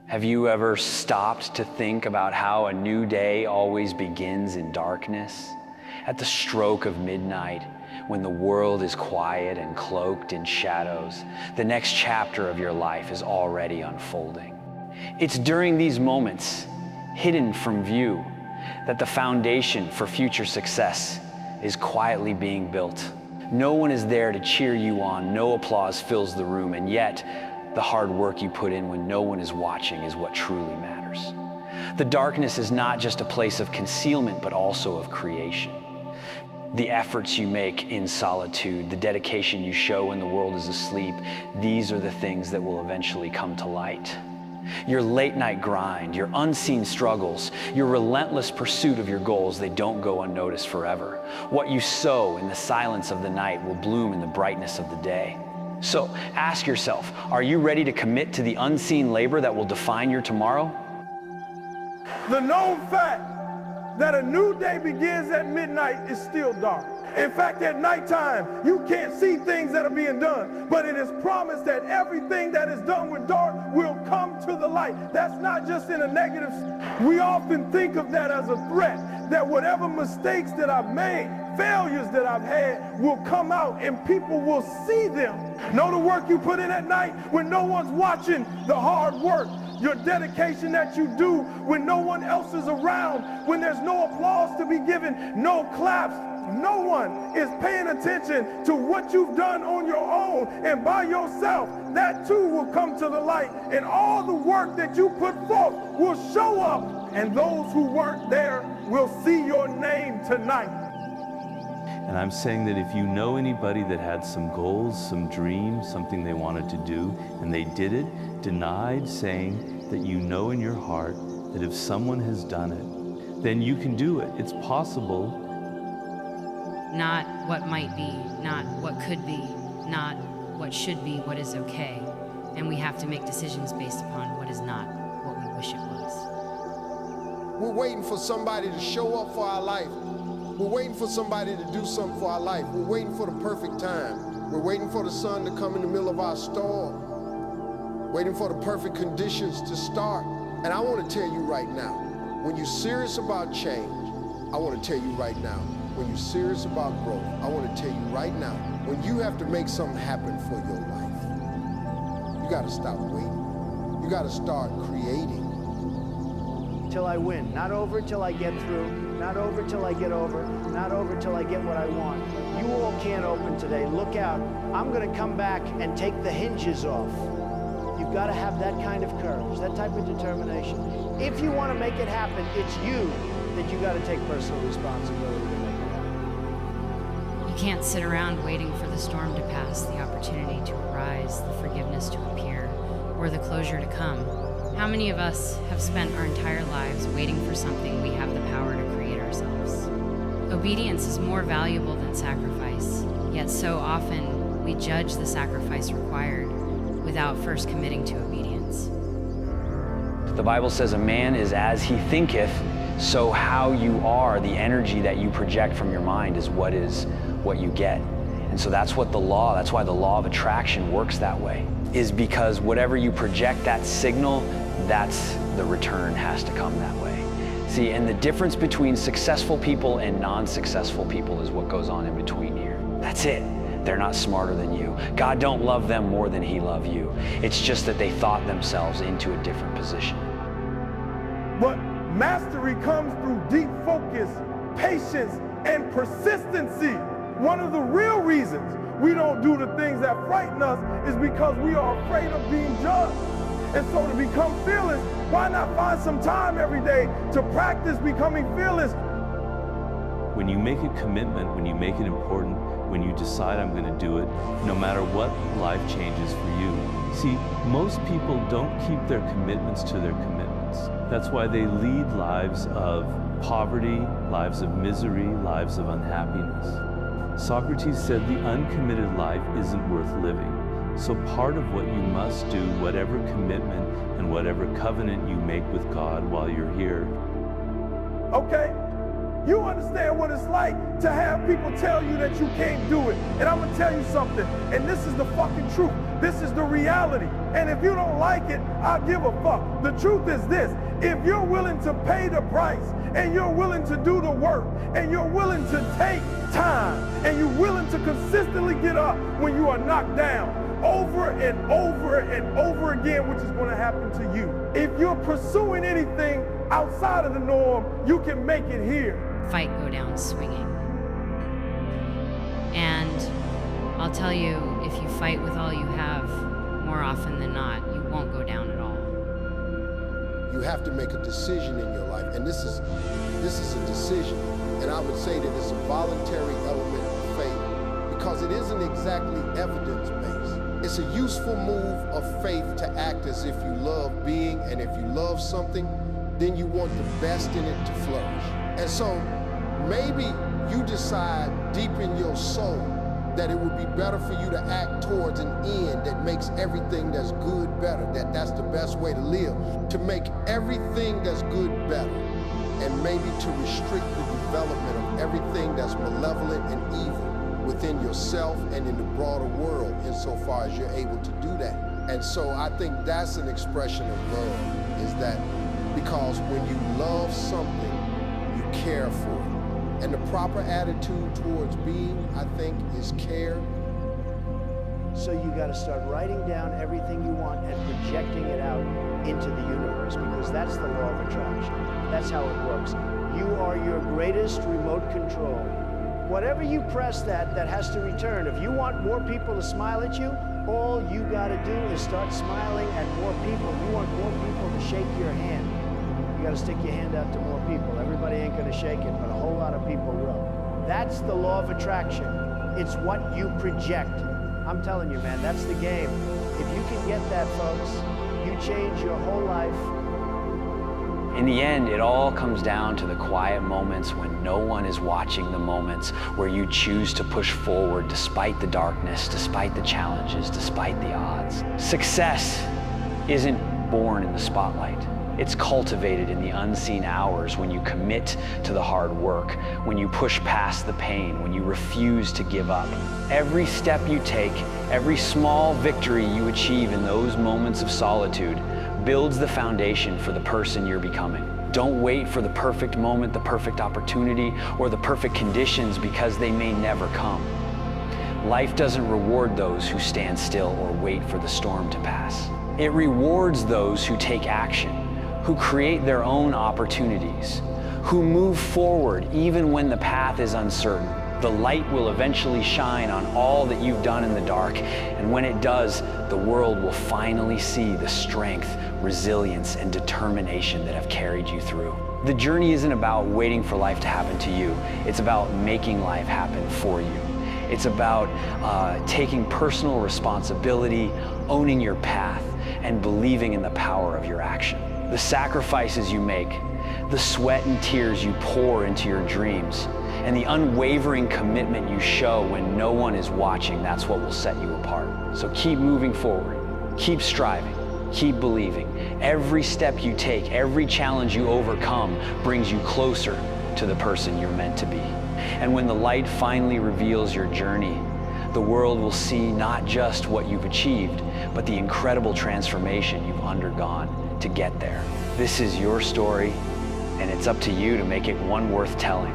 Have you ever stopped to think about how a new day always begins in darkness? At the stroke of midnight, when the world is quiet and cloaked in shadows, the next chapter of your life is already unfolding. It's during these moments, hidden from view, that the foundation for future success is quietly being built. No one is there to cheer you on, no applause fills the room, and yet the hard work you put in when no one is watching is what truly matters. The darkness is not just a place of concealment, but also of creation. The efforts you make in solitude, the dedication you show when the world is asleep, these are the things that will eventually come to light. Your late night grind, your unseen struggles, your relentless pursuit of your goals, they don't go unnoticed forever. What you sow in the silence of the night will bloom in the brightness of the day. So ask yourself, are you ready to commit to the unseen labor that will define your tomorrow? The known fact that a new day begins at midnight is still dark. In fact, at nighttime, you can't see things that are being done, but it is promised that everything that is done with dark will come to the light. That's not just in a negative. We often think of that as a threat, that whatever mistakes that I've made, failures that I've had will come out and people will see them. Know the work you put in at night when no one's watching, the hard work, your dedication that you do when no one else is around, when there's no applause to be given, no claps. No one is paying attention to what you've done on your own and by yourself. That too will come to the light, and all the work that you put forth will show up, and those who weren't there will see your name tonight. And I'm saying that if you know anybody that had some goals, some dreams, something they wanted to do, and they did it, denied saying that you know in your heart that if someone has done it, then you can do it. It's possible. Not what might be, not what could be, not what should be, what is okay. And we have to make decisions based upon what is not what we wish it was. We're waiting for somebody to show up for our life. We're waiting for somebody to do something for our life. We're waiting for the perfect time. We're waiting for the sun to come in the middle of our storm. Waiting for the perfect conditions to start. And I want to tell you right now, when you're serious about change, I want to tell you right now, when you're serious about growth, I want to tell you right now, when you have to make something happen for your life, you got to stop waiting. You got to start creating. Till I win, not over till I get through, not over till I get over, not over till I get what I want. You all can't open today. Look out. I'm going to come back and take the hinges off. You've got to have that kind of courage, that type of determination. If you want to make it happen, it's you that you got to take personal responsibility to make it happen. You can't sit around waiting for the storm to pass, the opportunity to arise, the forgiveness to appear, or the closure to come. How many of us have spent our entire lives waiting for something we have the power to create ourselves? Obedience is more valuable than sacrifice, yet so often we judge the sacrifice required without first committing to obedience. The Bible says a man is as he thinketh, so how you are, the energy that you project from your mind is what you get. And so that's why the law of attraction works that way, is because whatever you project, that signal, that's the return has to come that way. See, and the difference between successful people and non-successful people is what goes on in between here. That's it. They're not smarter than you. God don't love them more than He loves you. It's just that they thought themselves into a different position. But mastery comes through deep focus, patience, and persistency. One of the real reasons we don't do the things that frighten us is because we are afraid of being judged. And so to become fearless, why not find some time every day to practice becoming fearless? When you make a commitment, when you make it important, when you decide I'm going to do it, no matter what life changes for you. See, most people don't keep their commitments to their commitments. That's why they lead lives of poverty, lives of misery, lives of unhappiness. Socrates said the uncommitted life isn't worth living. So part of what you must do, whatever commitment and whatever covenant you make with God while you're here. Okay? You understand what it's like to have people tell you that you can't do it. And I'm gonna tell you something, and this is the fucking truth. This is the reality. And if you don't like it, I'll give a fuck. The truth is this: if you're willing to pay the price, and you're willing to do the work, and you're willing to take time, and you're willing to consistently get up when you are knocked down, over and over and over again, which is going to happen to you. If you're pursuing anything outside of the norm, you can make it here. Fight go down swinging. And I'll tell you, if you fight with all you have, more often than not, you won't go down at all. You have to make a decision in your life, and this is a decision. And I would say that it's a voluntary element of faith, because it isn't exactly evidence-based. It's a useful move of faith to act as if you love being, and if you love something, then you want the best in it to flourish. And so maybe you decide deep in your soul that it would be better for you to act towards an end that makes everything that's good better, that's the best way to live, to make everything that's good better, and maybe to restrict the development of everything that's malevolent and evil within yourself and in the broader world, insofar as you're able to do that. And so I think that's an expression of love, is that because when you love something, you care for it. And the proper attitude towards being, I think, is care. So you got to start writing down everything you want and projecting it out into the universe, because that's the law of attraction. That's how it works. You are your greatest remote control. Whatever you press, that has to return. If you want more people to smile at you, all you got to do is start smiling at more people. You want more people to shake your hand. You got to stick your hand out to more people. Everybody ain't going to shake it, but a whole lot of people will. That's the law of attraction. It's what you project. I'm telling you, man, that's the game. If you can get that, folks, you change your whole life. In the end, it all comes down to the quiet moments when no one is watching, the moments where you choose to push forward despite the darkness, despite the challenges, despite the odds. Success isn't born in the spotlight. It's cultivated in the unseen hours when you commit to the hard work, when you push past the pain, when you refuse to give up. Every step you take, every small victory you achieve in those moments of solitude builds the foundation for the person you're becoming. Don't wait for the perfect moment, the perfect opportunity, or the perfect conditions, because they may never come. Life doesn't reward those who stand still or wait for the storm to pass. It rewards those who take action, who create their own opportunities, who move forward even when the path is uncertain. The light will eventually shine on all that you've done in the dark, and when it does, the world will finally see the strength, resilience, and determination that have carried you through. The journey isn't about waiting for life to happen to you. It's about making life happen for you. It's about taking personal responsibility, owning your path, and believing in the power of your action. The sacrifices you make, the sweat and tears you pour into your dreams, and the unwavering commitment you show when no one is watching, that's what will set you apart. So keep moving forward, keep striving, keep believing. Every step you take, every challenge you overcome brings you closer to the person you're meant to be. And when the light finally reveals your journey, the world will see not just what you've achieved, but the incredible transformation you've undergone to get there. This is your story, and it's up to you to make it one worth telling.